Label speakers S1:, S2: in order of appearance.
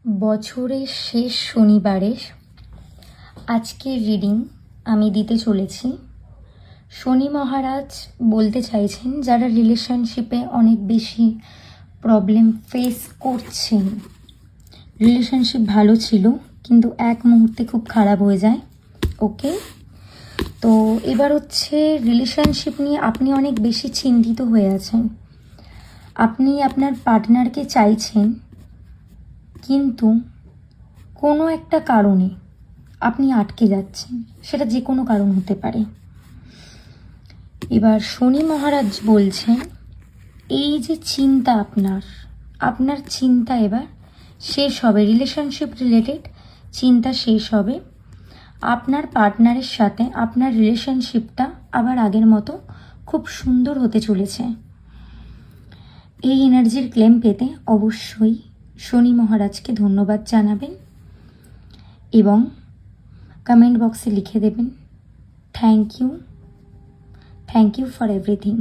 S1: বছরের শেষ শনিবারের আজকের রিডিং আমি দিতে চলেছি। শনি মহারাজ বলতে চাইছেন যারা রিলেশনশিপে অনেক বেশি প্রবলেম ফেস করছেন, রিলেশনশিপ ভালো ছিল কিন্তু এক মুহূর্তে খুব খারাপ হয়ে যায়। ওকে, তো এবার হচ্ছে রিলেশনশিপ নিয়ে আপনি অনেক বেশি চিন্তিত হয়ে আছেন। আপনি আপনার পার্টনারকে চাইছেন কিন্তু কোনো একটা কারণে আপনি আটকে যাচ্ছেন, সেটা যে কোনো কারণ হতে পারে। এবার শনি মহারাজ বলছেন এই যে চিন্তা আপনার চিন্তা এবার শেষ হবে, রিলেশনশিপ রিলেটেড চিন্তা শেষ হবে। আপনার পার্টনারের সাথে আপনার রিলেশনশিপটা আবার আগের মতো খুব সুন্দর হতে চলেছে। এই এনার্জির ক্লেম পেতে অবশ্যই শনি মহারাজকে ধন্যবাদ জানাবেন এবং কমেন্ট বক্সে লিখে দেবেন থ্যাংক ইউ ফর এভরিথিং।